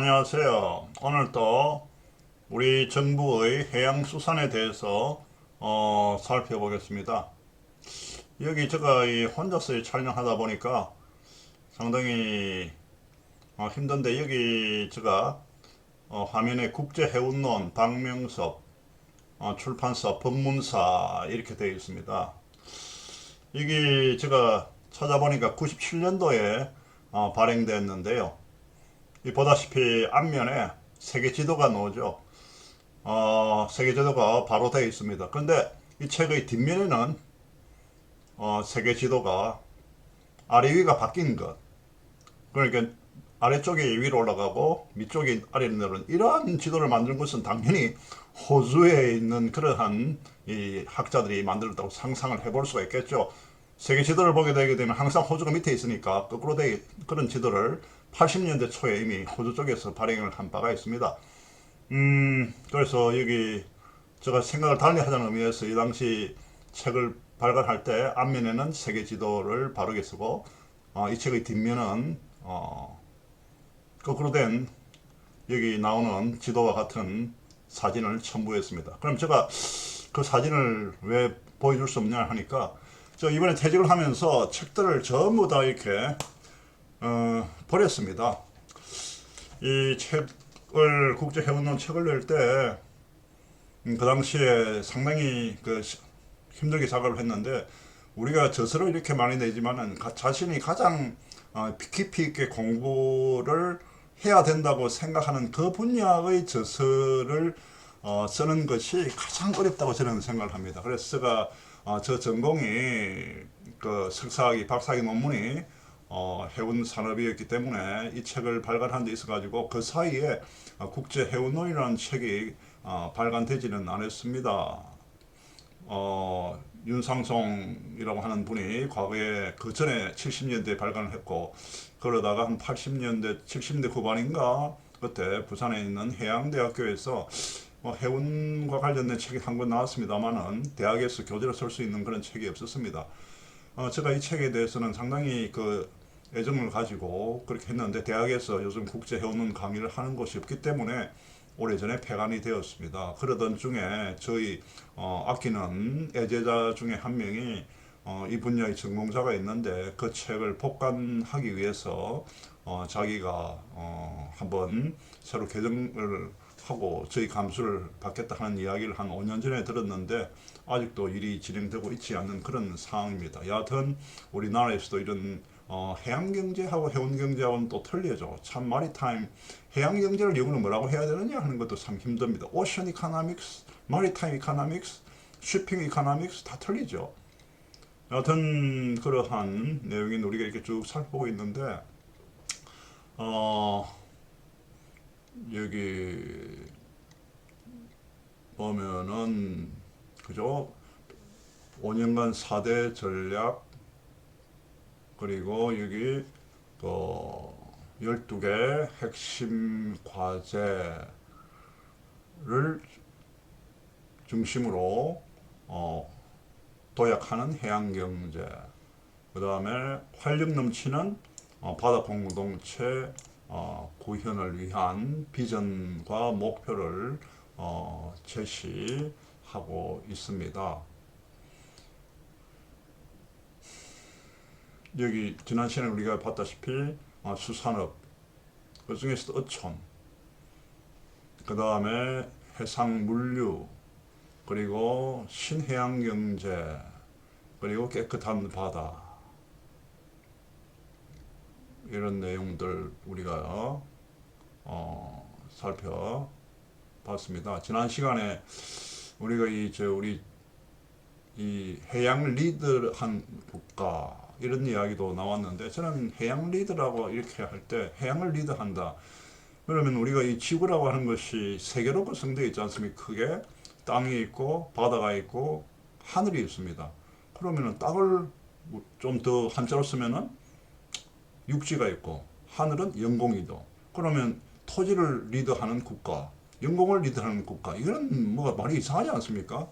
안녕하세요. 오늘 또 우리 정부의 해양수산에 대해서 살펴보겠습니다. 여기 제가 이 혼자서 이 촬영하다 보니까 상당히 힘든데, 여기 제가 화면에 국제해운론, 박명섭, 출판사, 법문사 이렇게 되어 있습니다. 여기 제가 찾아보니까 97년도에 발행됐는데요. 이 보다시피 앞면에 세계 지도가 나오죠. 세계 지도가 바로 되어 있습니다. 그런데 이 책의 뒷면에는 세계 지도가 아래 위가 바뀐 것. 그러니까 아래쪽이 위로 올라가고 밑쪽이 아래로 내려오는 이러한 지도를 만드는 것은 당연히 호주에 있는 그러한 이 학자들이 만들었다고 상상을 해볼 수가 있겠죠. 세계 지도를 보게 되게 되면 항상 호주가 밑에 있으니까 거꾸로 된 그런 지도를 80년대 초에 이미 호주 쪽에서 발행을 한 바가 있습니다. 그래서 여기 제가 생각을 달리 하자는 의미에서 이 당시 책을 발간할 때 앞면에는 세계 지도를 바르게 쓰고 이 책의 뒷면은 거꾸로 된 여기 나오는 지도와 같은 사진을 첨부했습니다. 그럼 제가 그 사진을 왜 보여줄 수 없냐 하니까, 저 이번에 퇴직을 하면서 책들을 전부 다 이렇게 버렸습니다. 이 책을 국제해운론 책을 낼 때 그 당시에 상당히 힘들게 작업을 했는데, 우리가 저서를 이렇게 많이 내지만은 자신이 가장 깊이 있게 공부를 해야 된다고 생각하는 그 분야의 저서를 쓰는 것이 가장 어렵다고 저는 생각을 합니다. 그래서 제가 저 전공이 그 석사학위, 박사학위 논문이 해운 산업이었기 때문에 이 책을 발간한 데 있어가지고 그 사이에 국제 해운론이라는 책이 발간되지는 않았습니다. 윤상송이라고 하는 분이 과거에 그 전에 70년대에 발간을 했고, 그러다가 한 80년대, 70년대 후반인가 그때 부산에 있는 해양대학교에서 해운과 관련된 책이 한 권 나왔습니다만은 대학에서 교재로 쓸 수 있는 그런 책이 없었습니다. 제가 이 책에 대해서는 상당히 애정을 가지고 그렇게 했는데, 대학에서 요즘 국제해운론 강의를 하는 곳이 없기 때문에 오래전에 폐간이 되었습니다. 그러던 중에 저희 아끼는 애제자 중에 한 명이 이 분야의 전공자가 있는데, 그 책을 복간하기 위해서 자기가 한번 새로 개정을 하고 저희 감수를 받겠다 하는 이야기를 한 5년 전에 들었는데, 아직도 일이 진행되고 있지 않는 그런 상황입니다. 여하튼 우리나라에서도 이런 해양경제하고 해운경제하고는 또 틀려져. 참 마리타임, 해양경제를 영어로 뭐라고 해야 되느냐 하는 것도 참 힘듭니다. 오션 이코노믹스, 마리타임 이코노믹스, 쉬핑 이코노믹스 다 틀리죠. 여하튼 그러한 내용인 우리가 이렇게 쭉 살펴보고 있는데, 어, 여기 보면은 그죠? 5년간 4대 전략, 그리고 여기 또 12개 핵심 과제를 중심으로 도약하는 해양경제, 그 다음에 활력 넘치는 바다 공동체 구현을 위한 비전과 목표를 제시하고 있습니다. 여기 지난 시간에 우리가 봤다시피 수산업, 그 중에서도 어촌, 그 다음에 해상물류, 그리고 신해양경제, 그리고 깨끗한 바다, 이런 내용들 우리가 살펴봤습니다. 지난 시간에 우리가 우리 이 해양 리더한 국가 이런 이야기도 나왔는데, 저는 해양 리더라고 이렇게 할 때 해양을 리더한다. 그러면 우리가 이 지구라고 하는 것이 세 개로 구성되어 있지 않습니까? 크게 땅이 있고 바다가 있고 하늘이 있습니다. 그러면은 땅을 좀 더 한자로 쓰면은 육지가 있고 하늘은 영공이도. 그러면 토지를 리더하는 국가, 영공을 리더하는 국가, 이거는 뭐가 말이 이상하지 않습니까?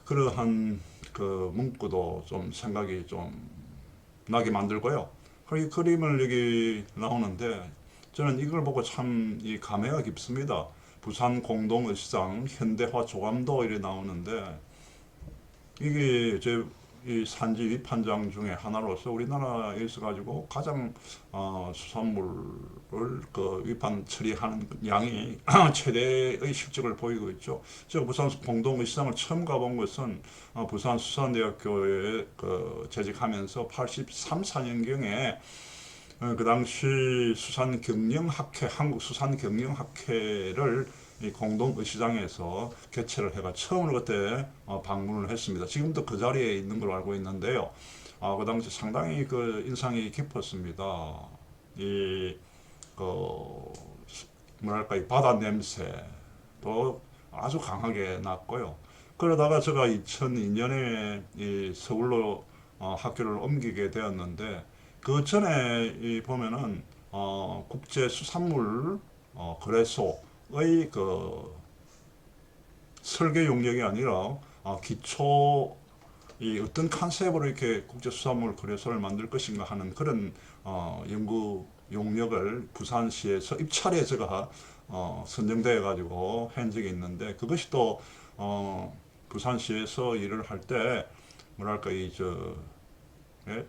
그러한 그 문구도 좀 생각이 좀 나게 만들고요. 이 그림을 여기 나오는데, 저는 이걸 보고 참 이 감회가 깊습니다. 부산 공동의시장 현대화 조감도 이래 나오는데 이게 이 산지 위판장 중에 하나로서 우리나라에 있어 가지고 가장 수산물을 그 위판 처리하는 양이 최대의 실적을 보이고 있죠. 제가 부산 공동의시장을 처음 가본 것은 부산 수산대학교에 그 재직하면서 83, 4년경에 그 당시 수산경영학회, 한국수산경영학회를 이 공동의시장에서 개최를 해가 처음으로 그때 방문을 했습니다. 지금도 그 자리에 있는 걸로 알고 있는데요. 그 당시 상당히 그 인상이 깊었습니다. 이, 그, 뭐랄까, 이 바다 냄새도 아주 강하게 났고요. 그러다가 제가 2002년에 이 서울로 학교를 옮기게 되었는데, 그 전에 이 보면은 국제수산물 거래소의 그 설계 용역이 아니라 기초 이 어떤 컨셉으로 이렇게 국제수산물 거래소를 만들 것인가 하는 그런 연구 용역을 부산시에서 입찰에 제가 선정되어 가지고 한 적이 있는데 그것이 또 부산시에서 일을 할 때 뭐랄까 이저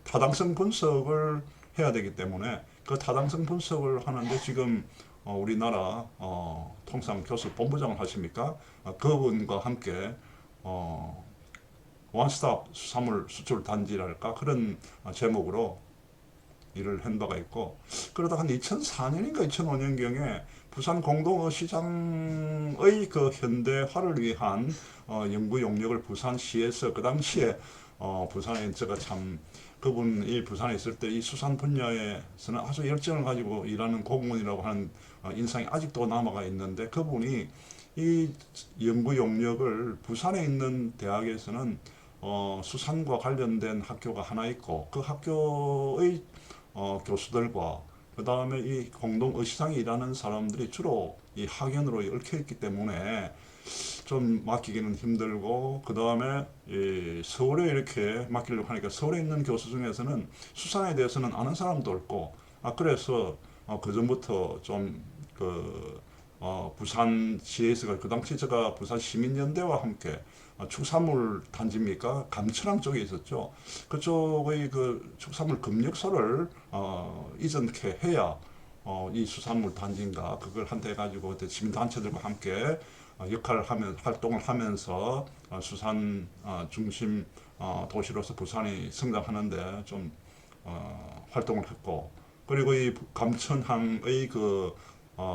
타당성 분석을 해야 되기 때문에 그 타당성 분석을 하는데 지금 우리나라 통상 교수 본부장을 하십니까? 그분과 함께 원스톱 수산물 수출 단지랄까 그런 제목으로 일을 한 바가 있고 그러다 한 2004년인가 2005년경에 부산 공동시장의 그 현대화를 위한 연구 용역을 부산시에서 그 당시에 부산에 제가 참 그분이 부산에 있을 때 이 수산 분야에서는 아주 열정을 가지고 일하는 공무원이라고 하는 인상이 아직도 남아가 있는데 그분이 이 연구 용역을 부산에 있는 대학에서는 수산과 관련된 학교가 하나 있고 그 학교의 교수들과 그 다음에 이 공동의시장에 일하는 사람들이 주로 이 학연으로 얽혀 있기 때문에 좀 맡기기는 힘들고 그 다음에 서울에 이렇게 맡기려고 하니까 서울에 있는 교수 중에서는 수산에 대해서는 아는 사람도 없고 그래서 그 전부터 좀그 부산시에서 그 당시 제가 부산 시민연대와 함께 축산물 단지입니까? 감천항 쪽에 있었죠. 그쪽의 그 축산물 급력소를 이전케 해야 이 수산물 단지인가 그걸 한테 가지고 시민단체들과 함께 역할을 하면 활동을 하면서 수산 중심 도시로서 부산이 성장하는데 좀 활동을 했고 그리고 이 감천항의 그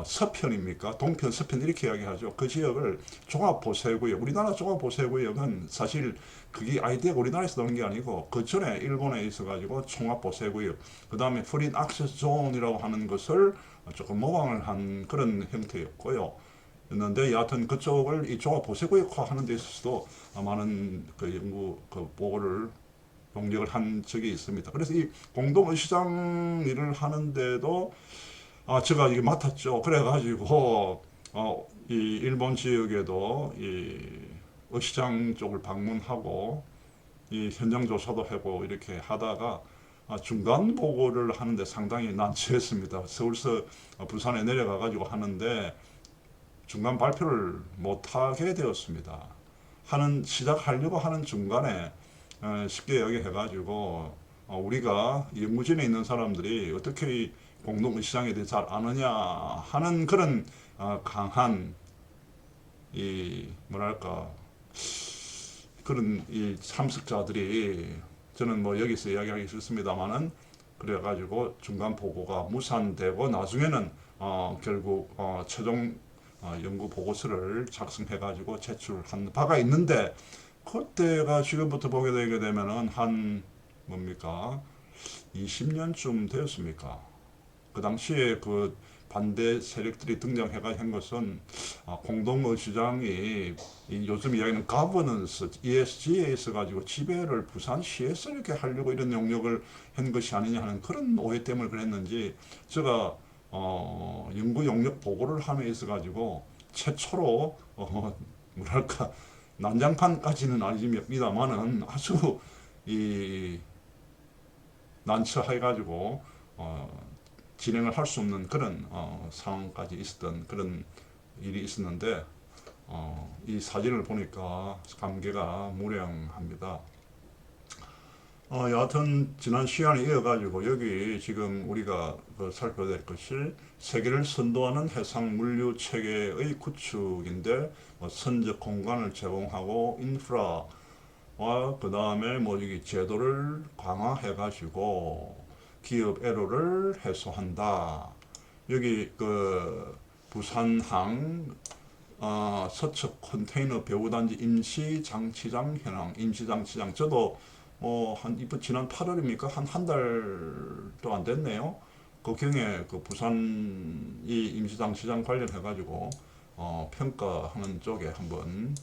서편입니까? 동편, 서편 이렇게 이야기하죠. 그 지역을 종합보세구역, 우리나라 종합보세구역은 사실 그게 아이디어가 우리나라에서 나온 게 아니고 그 전에 일본에 있어가지고 종합보세구역, 그 다음에 프린 액세스 존이라고 하는 것을 조금 모방을 한 그런 형태였고요. 였는데 여하튼 그쪽을 이 종합보세구역화 하는 데 있어서도 많은 그 연구 그 보고를 용역을 한 적이 있습니다. 그래서 이 공동의시장 일을 하는데도 제가 이게 맡았죠. 그래가지고, 이 일본 지역에도 이 의시장 쪽을 방문하고, 이 현장 조사도 하고 이렇게 하다가, 중간 보고를 하는데 상당히 난처했습니다. 서울서 부산에 내려가가지고 하는데, 중간 발표를 못하게 되었습니다. 시작하려고 하는 중간에, 쉽게 얘기해가지고, 우리가 연구진에 있는 사람들이 어떻게 이 공동시장에 대해 잘 아느냐 하는 그런 강한 이 뭐랄까 그런 이 참석자들이 저는 뭐 여기서 이야기하기 싫습니다만은 그래가지고 중간 보고가 무산되고 나중에는 결국 최종 연구 보고서를 작성해가지고 제출한 바가 있는데 그때가 지금부터 보게 되게 되면은 한 뭡니까 20년쯤 되었습니까? 그 당시에 그 반대 세력들이 등장해가 한 것은 공동의시장이 요즘 이야기는 가버넌스 ESG에 있어가지고 지배를 부산시에서 이렇게 하려고 이런 용역을 한 것이 아니냐 하는 그런 오해 때문에 그랬는지 제가 연구 용역 보고를 함에 있어가지고 최초로 뭐랄까 난장판까지는 아닙니다만은 아주 이 난처해가지고 진행을 할 수 없는 그런 상황까지 있었던 그런 일이 있었는데 이 사진을 보니까 감개가 무량합니다. 여하튼 지난 시간에 이어가지고 여기 지금 우리가 살펴야 될 것이 세계를 선도하는 해상 물류 체계의 구축인데 선적 공간을 제공하고 인프라와 그 다음에 뭐 여기 제도를 강화해가지고 기업 애로를 해소한다. 여기 그 부산항 서측 컨테이너 배후단지 임시장치장 현황, 임시장치장. 저도 이번 지난 8월입니까? 한 달도 안 됐네요. 그 경에 그 부산 이 임시장치장 관련해가지고 평가하는 쪽에 한번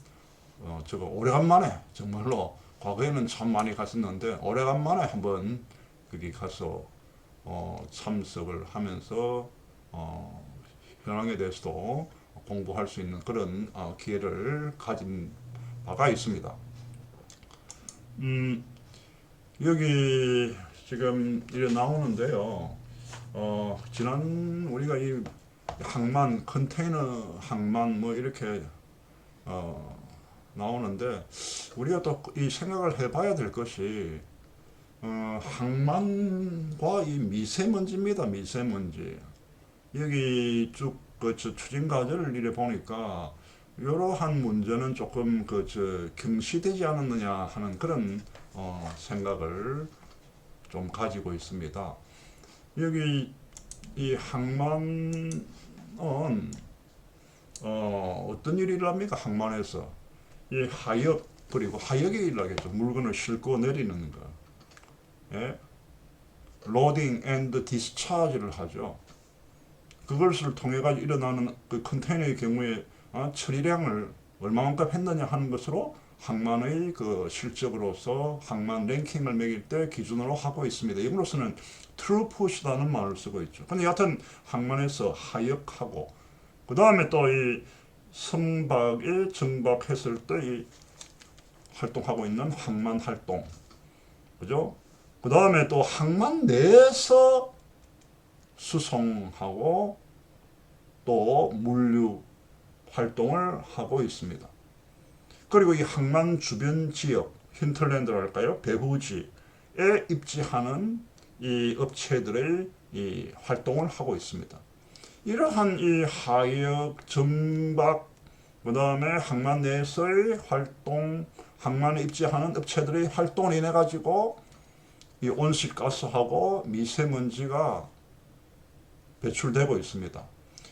저거 오래간만에 정말로 과거에는 참 많이 갔었는데 오래간만에 한번 거기 가서 참석을 하면서 현황에 대해서도 공부할 수 있는 그런 기회를 가진 바가 있습니다. 여기 지금 이래 나오는데요. 지난 우리가 이 항만, 컨테이너 항만 뭐 이렇게 나오는데 우리가 또 이 생각을 해봐야 될 것이 항만과 이 미세먼지입니다. 미세먼지. 여기 쭉 그 추진 과제를 이래 보니까 이러한 문제는 조금 경시되지 않았느냐 하는 그런 생각을 좀 가지고 있습니다. 여기 이 항만은 어떤 일을 합니까? 항만에서 이 하역 그리고 하역의 일을 하겠죠. 물건을 싣고 내리는 거. 예? 로딩 앤드 디스차지를 하죠. 그것을 통해 가지고 일어나는 그 컨테이너의 경우에 처리량을 얼마만큼 했느냐 하는 것으로 항만의 그 실적으로서 항만 랭킹을 매길 때 기준으로 하고 있습니다. 이것으로서는 트루풋이라는 말을 쓰고 있죠. 근데 여하튼 항만에서 하역하고 그 다음에 또 이 선박에 정박했을 때 이 활동하고 있는 항만 활동, 그죠? 그 다음에 또 항만 내에서 수송하고 또 물류 활동을 하고 있습니다. 그리고 이 항만 주변 지역, 힌틀랜드랄까요? 배후지에 입지하는 이 업체들의 이 활동을 하고 있습니다. 이러한 이 하역, 정박, 그 다음에 항만 내에서의 활동, 항만에 입지하는 업체들의 활동을 인해 가지고 이 온실가스하고 미세먼지가 배출되고 있습니다.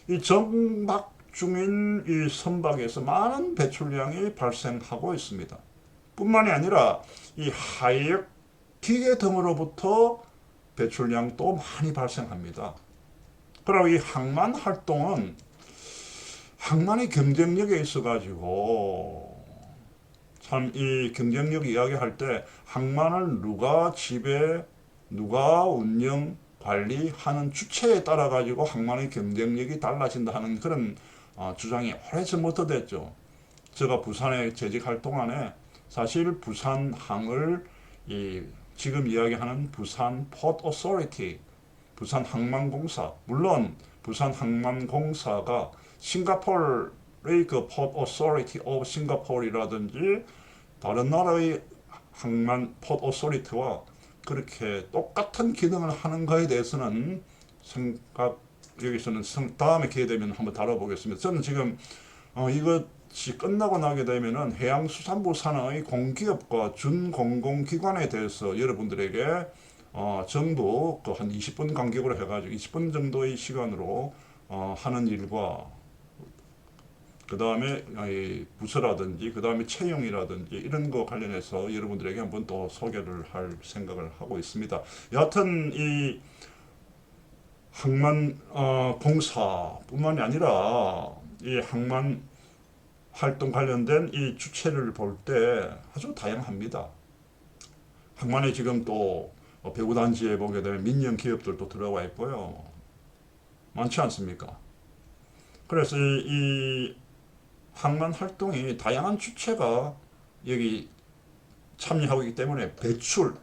이 정박 중인 이 선박에서 많은 배출량이 발생하고 있습니다. 뿐만이 아니라 이 하역 기계 등으로부터 배출량도 많이 발생합니다. 그리고 이 항만 활동은 항만의 경쟁력에 있어 가지고 참 이 경쟁력 이야기할 때 항만을 누가 지배, 누가 운영, 관리하는 주체에 따라 가지고 항만의 경쟁력이 달라진다 하는 그런 주장이 오래전부터 됐죠. 제가 부산에 재직할 동안에 사실 부산항을 지금 이야기하는 부산 포트 오소리티, 부산 항만공사, 물론 부산 항만공사가 싱가포르의 그 포트 오소리티 오브 싱가포르라든지 다른 나라의 항만 포트 오소리티와 그렇게 똑같은 기능을 하는 거에 대해서는 여기서는 다음에 기회 되면 한번 다뤄보겠습니다. 저는 지금 이것이 끝나고 나게 되면은 해양수산부 산하의 공기업과 준공공기관에 대해서 여러분들에게 정부 한 20분 간격으로 해가지고 20분 정도의 시간으로 하는 일과 그 다음에 부서라든지 그 다음에 채용이라든지 이런 거 관련해서 여러분들에게 한번 또 소개를 할 생각을 하고 있습니다. 여하튼 이 항만 공사뿐만이 아니라 이 항만 활동 관련된 이 주체를 볼 때 아주 다양합니다. 항만에 지금 또 배후단지에 보게 되면 민영 기업들도 들어와 있고요. 많지 않습니까? 그래서 이 항만 활동이 다양한 주체가 여기 참여하고 있기 때문에 배출,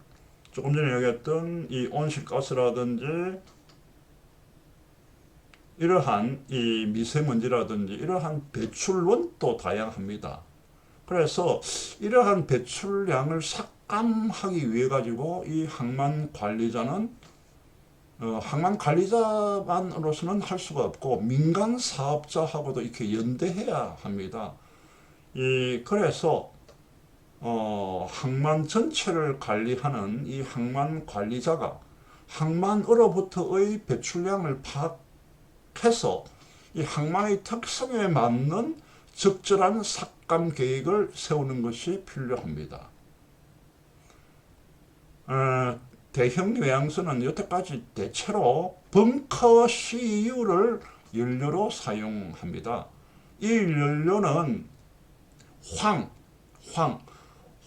조금 전에 얘기했던 이 온실가스라든지 이러한 이 미세먼지라든지 이러한 배출원도 다양합니다. 그래서 이러한 배출량을 삭감하기 위해 가지고 이 항만 관리자는 항만 관리자만으로서는 할 수가 없고 민간 사업자하고도 이렇게 연대해야 합니다. 그래서 항만 전체를 관리하는 이 항만 관리자가 항만으로부터의 배출량을 파악해서 이 항만의 특성에 맞는 적절한 삭감 계획을 세우는 것이 필요합니다. 대형 요양서는 여태까지 대체로 벙커 CU를 연료로 사용합니다. 이 연료는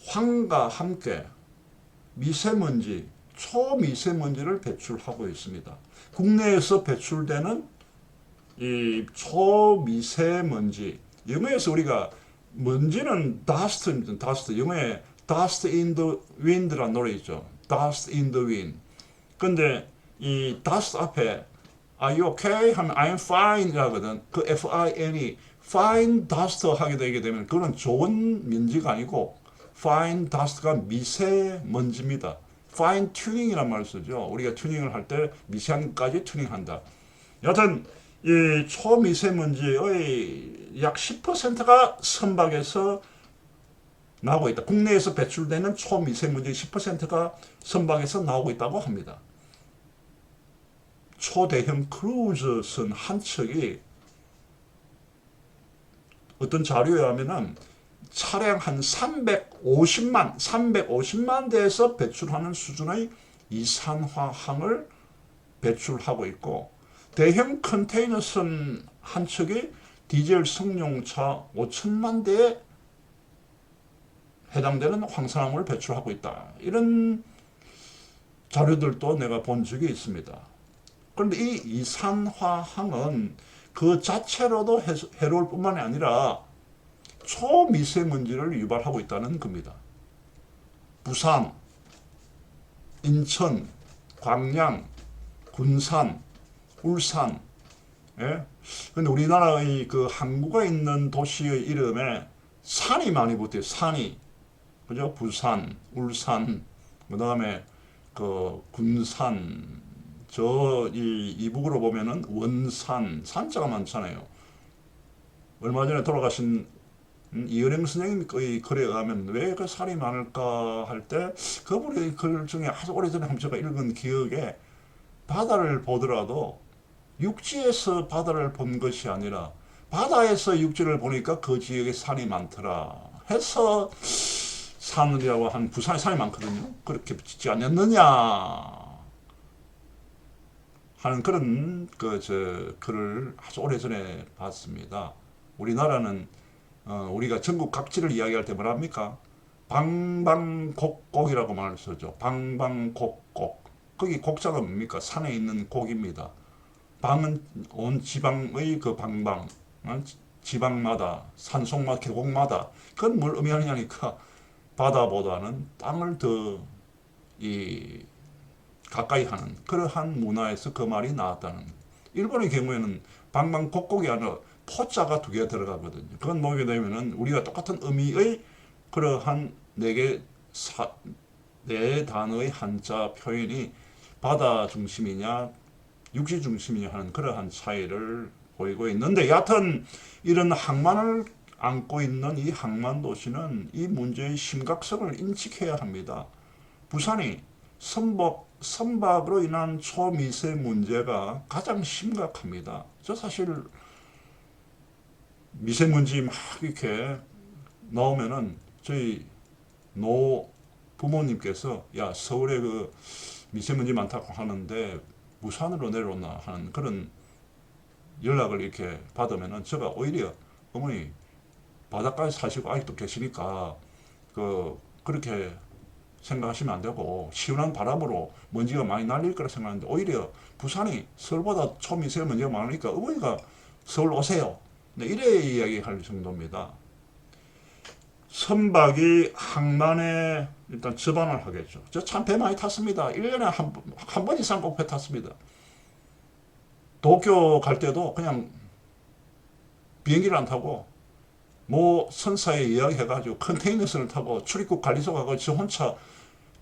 황과 함께 미세먼지, 초미세먼지를 배출하고 있습니다. 국내에서 배출되는 이 초미세먼지, 영어에서 우리가 먼지는 dust입니다. dust. 영어에 dust in the wind라는 노래 있죠. dust in the wind. 근데 이 dust 앞에 are you okay? 하면 I'm fine 이라거든. 그 F-I-N이 fine dust 하게 되게 되면 그건 좋은 먼지가 아니고 fine dust가 미세먼지입니다. fine tuning이란 말을 쓰죠. 우리가 튜닝을 할 때 미세한 것까지 튜닝한다. 여하튼 이 초미세먼지의 약 10%가 선박에서 나오고 있다. 국내에서 배출되는 초미세먼지 10%가 선박에서 나오고 있다고 합니다. 초대형 크루즈선 한 척이 어떤 자료에 하면은 차량 한 350만 대에서 배출하는 수준의 이산화황을 배출하고 있고, 대형 컨테이너선 한 척이 디젤 승용차 5천만 대에 해당되는 황산화물을 배출하고 있다. 이런 자료들도 내가 본 적이 있습니다. 그런데 이 이산화황은 그 자체로도 해로울 뿐만이 아니라 초미세먼지를 유발하고 있다는 겁니다. 부산, 인천, 광양, 군산, 울산. 예? 근데 우리나라의 그 항구가 있는 도시의 이름에 산이 많이 붙어요. 산이. 그죠? 부산, 울산, 그 다음에 그 군산, 이북으로 보면은 원산, 산자가 많잖아요. 얼마 전에 돌아가신 이은영 선생님이 거의 글에 가면 왜 그 산이 많을까 할 때 그분의 글 중에 아주 오래전에 한번 제가 읽은 기억에 바다를 보더라도 육지에서 바다를 본 것이 아니라 바다에서 육지를 보니까 그 지역에 산이 많더라 해서 산이라고 한 부산에 산이 많거든요. 그렇게 짓지 않았느냐 하는 그런 글을 아주 오래전에 봤습니다. 우리나라는 우리가 전국 각지를 이야기할 때 뭐랍니까? 방방곡곡이라고 말을 쓰죠. 방방곡곡. 거기 곡자가 뭡니까? 산에 있는 곡입니다. 방은 온 지방의 그 방방, 지방마다, 산속마다, 계곡마다. 그건 뭘 의미하느냐니까 바다보다는 땅을 더 가까이 하는 그러한 문화에서 그 말이 나왔다는. 일본의 경우에는 방방곡곡이 아니라 포자가 두 개가 들어가거든요. 그건 뭐게 되면은 우리가 똑같은 의미의 그러한 네 단어의 한자 표현이 바다 중심이냐 육지 중심이냐 하는 그러한 차이를 보이고 있는데, 여하튼 이런 항만을 안고 있는 이 항만 도시는 이 문제의 심각성을 인식해야 합니다. 부산이 선박으로 인한 초미세 문제가 가장 심각합니다. 저 사실 미세먼지 막 이렇게 나오면은 저희 부모님께서 야 서울에 그 미세먼지 많다고 하는데 부산으로 내려오나 하는 그런 연락을 이렇게 받으면은 제가 오히려 어머니 바닷가에 사시고 아직도 계시니까 그렇게 생각하시면 안 되고 시원한 바람으로 먼지가 많이 날릴 거라 생각하는데 오히려 부산이 서울보다 초미세먼지가 많으니까 어머니가 서울 오세요. 네, 이래 이야기할 정도입니다. 선박이 항만에 일단 접안을 하겠죠. 저 참 배 많이 탔습니다. 1년에 한 번 이상 꼭 배 탔습니다. 도쿄 갈 때도 그냥 비행기를 안 타고 뭐 선사에 이야기해가지고 컨테이너선을 타고 출입국 관리소 가고 저 혼자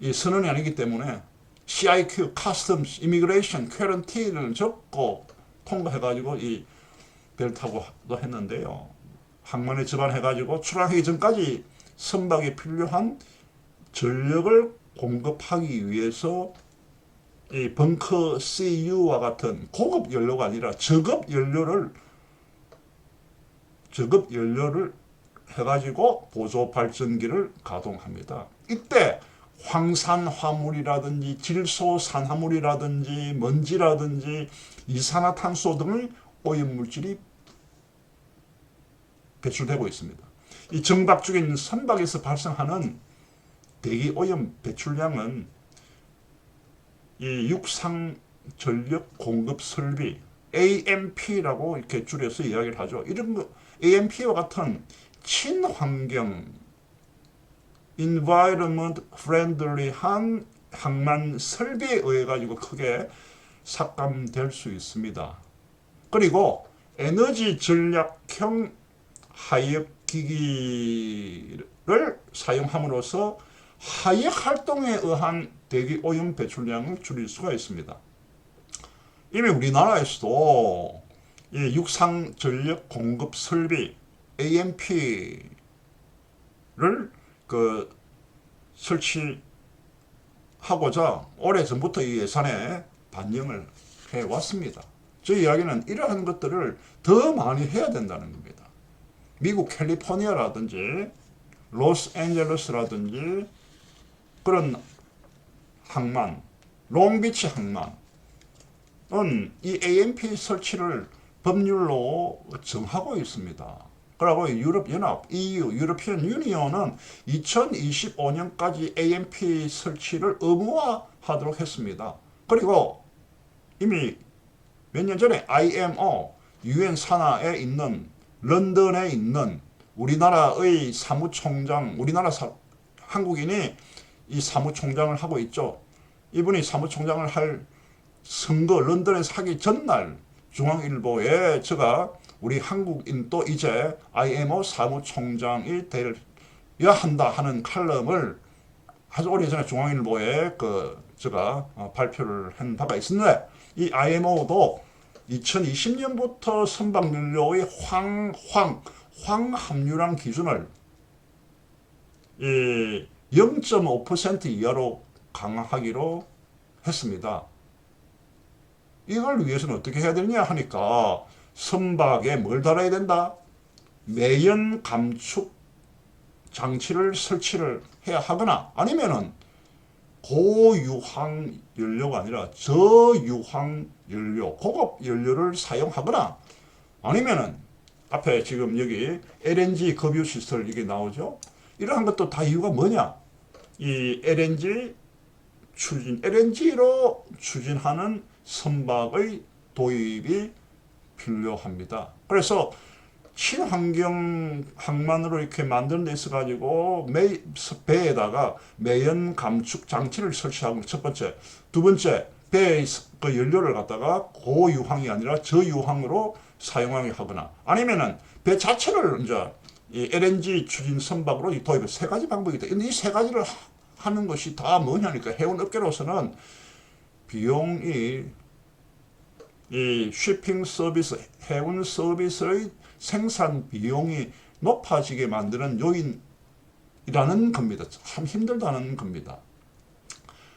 이 선원이 아니기 때문에 CIQ, Customs, Immigration, Quarantine을 적고 통과해가지고 이 배를 타고 도 했는데요. 항만에 접안해가지고 출항하기 전까지 선박에 필요한 전력을 공급하기 위해서 이 벙커 CU와 같은 고급 연료가 아니라 저급 연료를 해가지고 보조 발전기를 가동합니다. 이때 황산 화물이라든지 질소 산화물이라든지 먼지라든지 이산화탄소 등의 오염물질이 배출되고 있습니다. 이 정박 중인 선박에서 발생하는 대기 오염 배출량은 이 육상 전력 공급 설비 AMP라고 이렇게 줄여서 이야기를 하죠. 이런 거 AMP와 같은 친환경 environment friendly한 항만 설비에 의해 가지고 크게 삭감될 수 있습니다. 그리고 에너지 전략형 하역 기기를 사용함으로써 하역 활동에 의한 대기 오염 배출량을 줄일 수가 있습니다. 이미 우리나라에서도 이 육상 전력 공급 설비 AMP를 설치하고자 오래전부터 이 예산에 반영을 해왔습니다. 저희 이야기는 이러한 것들을 더 많이 해야 된다는 겁니다. 미국 캘리포니아라든지 로스앤젤레스라든지 그런 항만, 롱비치 항만은 이 AMP 설치를 법률로 정하고 있습니다. 그리고 유럽연합, EU, 유러피언 유니온은 2025년까지 AMP 설치를 의무화하도록 했습니다. 그리고 이미 몇 년 전에 IMO, UN 산하에 있는 런던에 있는 우리나라의 사무총장, 한국인이 이 사무총장을 하고 있죠. 이분이 사무총장을 할 선거 런던에서 하기 전날 중앙일보에 제가 우리 한국인도 이제 IMO 사무총장이 되어야 한다 하는 칼럼을 아주 오래전에 중앙일보에 제가 발표를 한 바가 있었는데, 이 IMO도 2020년부터 선박연료의 황 함유량 기준을 0.5% 이하로 강화하기로 했습니다. 이걸 위해서는 어떻게 해야 되느냐 하니까 선박에 뭘 달아야 된다? 매연 감축 장치를 설치를 해야 하거나, 아니면은 고유황 연료가 아니라 저유황 연료, 고급 연료를 사용하거나, 아니면은 앞에 지금 여기 LNG 급유 시설 이게 나오죠. 이러한 것도 다 이유가 뭐냐? 이 LNG로 추진하는 선박의 도입이 필요합니다. 그래서 친환경 항만으로 이렇게 만든 데 있어 가지고 배에다가 매연 감축 장치를 설치하고, 첫 번째. 두 번째, 배의 연료를 갖다가 고유황이 아니라 저유황으로 사용하게 하거나, 아니면은 배 자체를 이제 이 LNG 추진 선박으로 도입해. 세 가지 방법이 있다. 근데 이 세 가지를 하는 것이 다 뭐냐니까, 해운업계로서는 비용이, 이 쉬핑 서비스, 해운 서비스의 생산 비용이 높아지게 만드는 요인이라는 겁니다. 참 힘들다는 겁니다.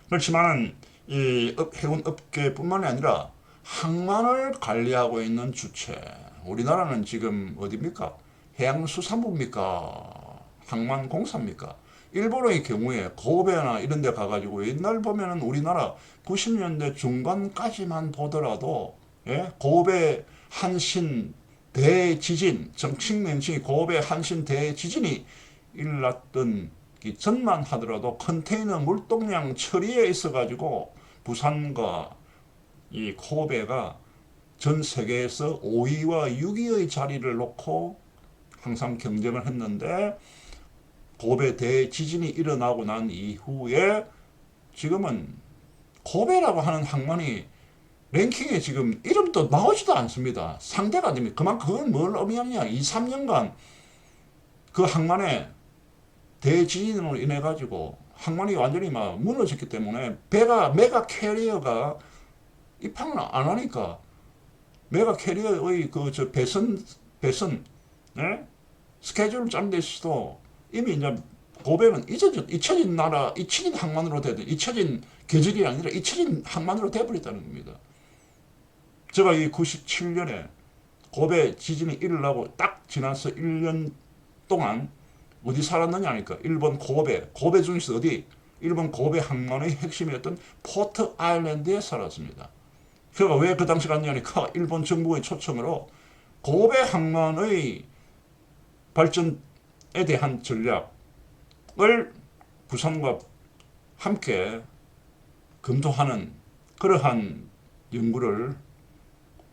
그렇지만 이 해운업계뿐만이 아니라 항만을 관리하고 있는 주체, 우리나라는 지금 어디입니까? 해양수산부입니까? 항만공사입니까? 일본의 경우에 고베나 이런 데 가가지고 옛날 보면은 우리나라 90년대 중반까지만 보더라도, 고베 한신 대지진, 정식 명칭이 고베 한신 대지진이 일어났던 전만 하더라도 컨테이너 물동량 처리에 있어가지고 부산과 이 고베가 전 세계에서 5위와 6위의 자리를 놓고 항상 경쟁을 했는데, 고베 대지진이 일어나고 난 이후에 지금은 고베라고 하는 항만이 랭킹에 지금 이름도 나오지도 않습니다. 상대가 안 됩니다. 그만큼 그건 뭘 의미하느냐. 2, 3년간 그 항만에 대지진으로 인해 가지고 항만이 완전히 막 무너졌기 때문에 메가 캐리어가 입항을 안 하니까 메가 캐리어의 그 저 배선 예? 스케줄을 짜는 데 있어도 이미 이제 고백은 잊혀진 나라, 잊혀진 항만으로 되든 잊혀진 계절이 아니라 잊혀진 항만으로 돼버렸다는 겁니다. 제가 이 97년에 고베 지진이 일어나고 딱 지나서 1년 동안 어디 살았느냐 하니까 일본 고베 중에서 어디? 일본 고베 항만의 핵심이었던 포트 아일랜드에 살았습니다. 그러니까 왜 그 당시 갔냐니까 일본 정부의 초청으로 고베 항만의 발전에 대한 전략을 부산과 함께 검토하는 그러한 연구를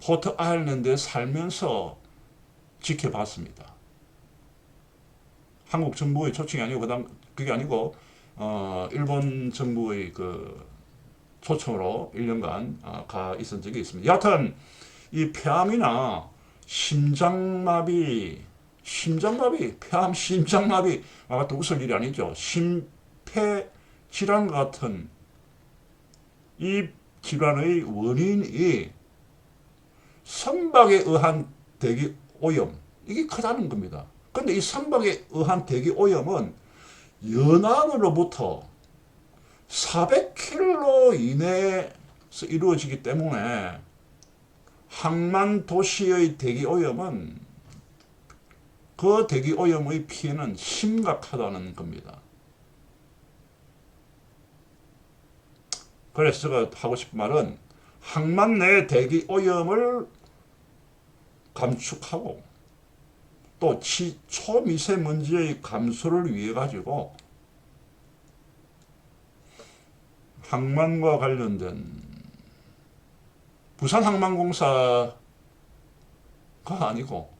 포트 아일랜드에 살면서 지켜봤습니다. 한국 정부의 초청이 아니고 그게 아니고 일본 정부의 그 초청으로 1년간 가 있은 적이 있습니다. 여하튼 이 폐암이나 폐암 심장마비 같은 웃을 일이 아니죠. 심폐 질환 같은 이 질환의 원인이 선박에 의한 대기 오염 이게 크다는 겁니다. 그런데 이 선박에 의한 대기 오염은 연안으로부터 400km 이내에서 이루어지기 때문에 항만 도시의 대기 오염은 그 대기 오염의 피해는 심각하다는 겁니다. 그래서 제가 하고 싶은 말은 항만 내 대기 오염을 감축하고 또 초미세먼지의 감소를 위해 가지고 항만과 관련된 부산항만공사가 아니고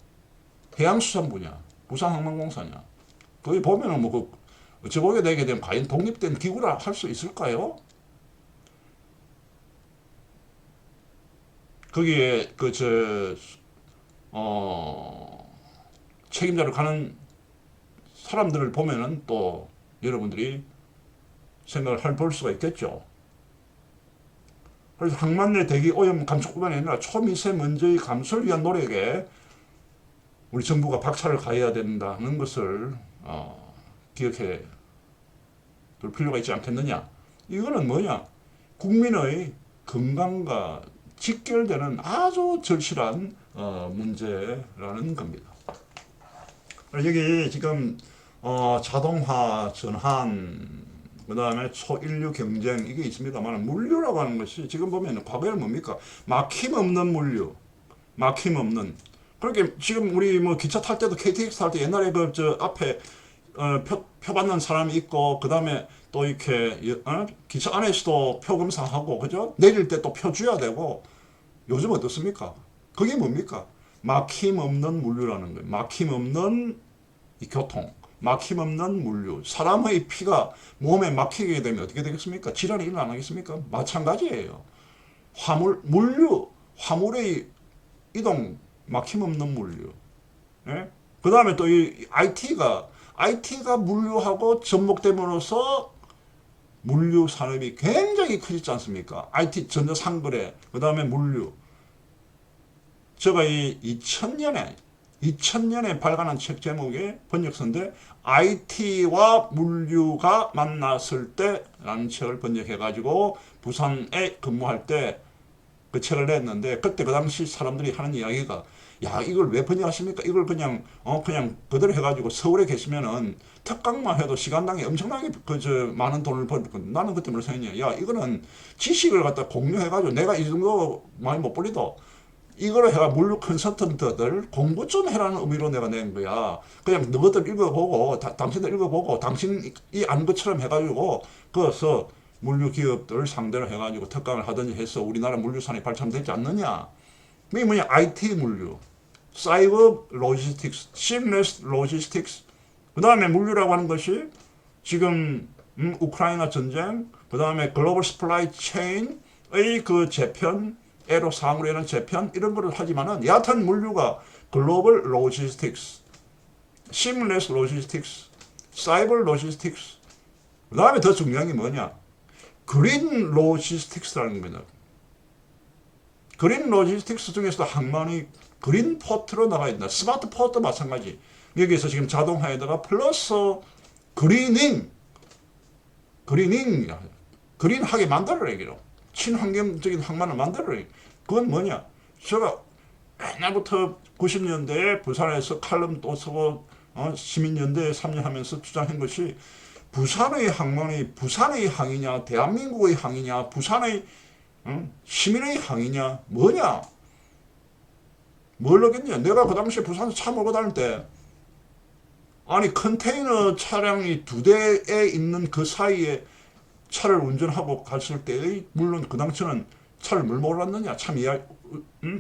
해양수산부냐 부산항만공사냐 거기 보면은 뭐 어찌보게 되게 되면 과연 독립된 기구라 할 수 있을까요? 거기에 책임자를 가는 사람들을 보면은 또 여러분들이 생각을 해볼 수가 있겠죠. 그래서 항만 내 대기 오염 감축뿐만 아니라 초미세먼지의 감소를 위한 노력에 우리 정부가 박차를 가해야 된다는 것을 기억해 둘 필요가 있지 않겠느냐. 이거는 뭐냐. 국민의 건강과 직결되는 아주 절실한 문제라는 겁니다. 여기 지금 자동화, 전환, 그 다음에 초인류 경쟁 이게 있습니다만 물류라고 하는 것이 지금 보면 과거에는 뭡니까? 막힘없는 물류, 막힘없는. 그렇게 지금 우리 뭐 기차 탈 때도 KTX 탈 때 옛날에 그 저 앞에 표 받는 사람이 있고 그 다음에 또 이렇게 기차 안에서도 표 검사하고 그죠? 내릴 때 또 표 줘야 되고 요즘 어떻습니까? 그게 뭡니까? 막힘없는 물류라는 거예요. 막힘없는 이 교통, 막힘없는 물류. 사람의 피가 몸에 막히게 되면 어떻게 되겠습니까? 질환이 일어나겠습니까? 마찬가지예요. 화물의 이동, 막힘없는 물류. 예? 그 다음에 또 이 IT가 물류하고 접목됨으로써 물류 산업이 굉장히 커지지 않습니까? IT 전자상거래, 그 다음에 물류. 제가 이 2000년에 발간한 책 제목이 번역서인데 IT와 물류가 만났을 때라는 책을 번역해가지고 부산에 근무할 때 그 책을 냈는데 그때 그 당시 사람들이 하는 이야기가 야 이걸 왜 번역하십니까? 이걸 그냥 그대로 해가지고 서울에 계시면은 특강만 해도 시간당에 엄청나게 많은 돈을 벌고 나는 그때 무슨 생각이냐 야 이거는 지식을 갖다 공유해가지고 내가 이 정도 많이 못 벌리도 이거를 해가 물류 컨설턴트들 공부 좀 해라는 의미로 내가 낸 거야. 그냥 너희들 읽어보고 당신들 읽어보고 당신이 아는 것처럼 해가지고 그래서 물류 기업들 상대로 해가지고 특강을 하든지 해서 우리나라 물류산이 발전되지 않느냐. 이게 뭐냐 IT 물류, 사이버 로지스틱스, 시뮬레스 로지스틱스. 그 다음에 물류라고 하는 것이 지금 우크라이나 전쟁, 그 다음에 글로벌 스플라이 체인의 그 재편, 에로상으로 재편 이런 거를 하지만은 얕은 물류가 글로벌 로지스틱스, 시뮬레스 로지스틱스, 사이버 로지스틱스, 그 다음에 더 중요한 게 뭐냐? 그린 로지스틱스라는 거냐. 그린 로지스틱스 중에서도 항만이 그린 포트로 나가 있다. 스마트 포트도 마찬가지. 여기에서 지금 자동화에다가 플러스 그린하게 만들어라 얘기로. 친환경적인 항만을 만들어라. 그건 뭐냐? 제가 옛날부터 90년대에 부산에서 칼럼 또 쓰고 시민연대에 참여하면서 주장한 것이 부산의 항만이 부산의 항이냐 대한민국의 항이냐 부산의 시민의 항이냐 뭐냐 뭘로겠냐. 내가 그 당시에 부산에서 차 몰고 다닐 때 아니 컨테이너 차량이 2대에 있는 그 사이에 차를 운전하고 갔을 때의 물론 그 당시는 차를 뭘 몰았느냐 참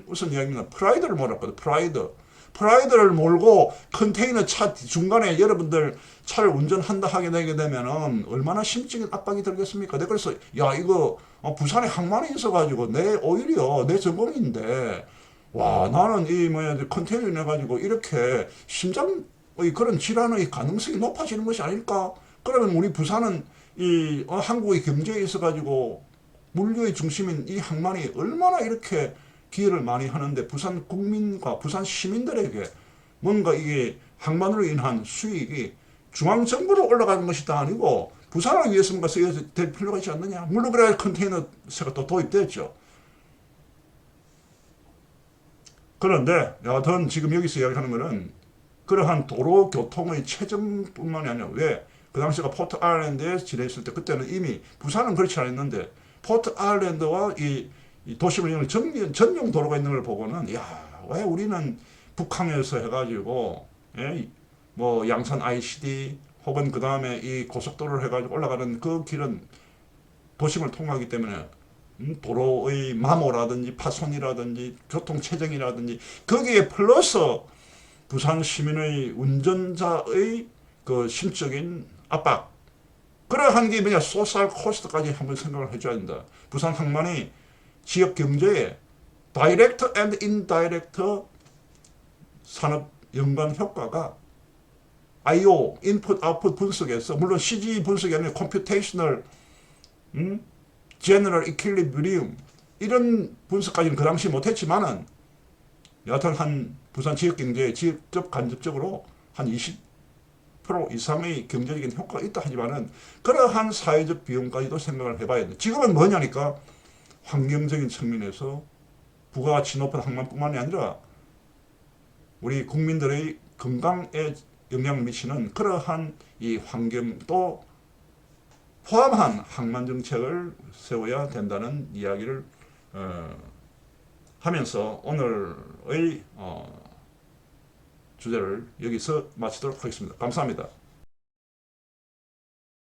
무슨 이야기입니다. 프라이드를 몰았거든. 프라이드를 몰고 컨테이너 차 중간에 여러분들 차를 운전한다 하게 되게 되면은 얼마나 심적인 압박이 들겠습니까? 내가 그래서 야 이거 부산에 항만이 있어가지고 오히려 내 전공인데 와 나는 이 컨테이너 내가지고 이렇게 심장의 그런 질환의 가능성이 높아지는 것이 아닐까? 그러면 우리 부산은 이 한국의 경제에 있어가지고 물류의 중심인 이 항만이 얼마나 이렇게 기여를 많이 하는데 부산 국민과 부산 시민들에게 뭔가 이게 항만으로 인한 수익이 중앙정부로 올라가는 것이 다 아니고 부산을 위해서 뭔가 써야 될 필요가 있지 않느냐. 물론 그래야 컨테이너세가 또 도입됐죠. 그런데 여하튼 지금 여기서 이야기하는 것은 그러한 도로 교통의 체증뿐만이 아니라 왜? 그 당시가 포트 아일랜드에 지내있을 때 그때는 이미 부산은 그렇지 않았는데 포트 아일랜드와 이 도심을 이용한 전용 도로가 있는 걸 보고는 야, 왜 우리는 북한에서 해가지고 뭐 양산 ICD 혹은 그 다음에 이 고속도로를 해가지고 올라가는 그 길은 도심을 통하기 때문에 도로의 마모라든지 파손이라든지 교통체증이라든지 거기에 플러스 부산 시민의 운전자의 그 심적인 압박 그러한 게 뭐냐 소셜 코스트까지 한번 생각을 해줘야 된다. 부산 항만이 지역 경제에 다이렉트 앤드 인다이렉트 산업 연관 효과가 IO 인풋 아웃풋 분석에서 물론 CG 분석이 아니라 컴퓨테이셔널 제너럴 이퀄리브리움 이런 분석까지는 그 당시 못했지만은 여하튼 한 부산 지역 경제에 직접 간접적으로 한 20% 이상의 경제적인 효과가 있다 하지만은 그러한 사회적 비용까지도 생각을 해봐야 돼. 지금은 뭐냐니까 환경적인 측면에서 부가가치 높은 항만뿐만이 아니라 우리 국민들의 건강에 영향을 미치는 그러한 이 환경도 포함한 항만 정책을 세워야 된다는 이야기를 하면서 오늘의 주제를 여기서 마치도록 하겠습니다. 감사합니다.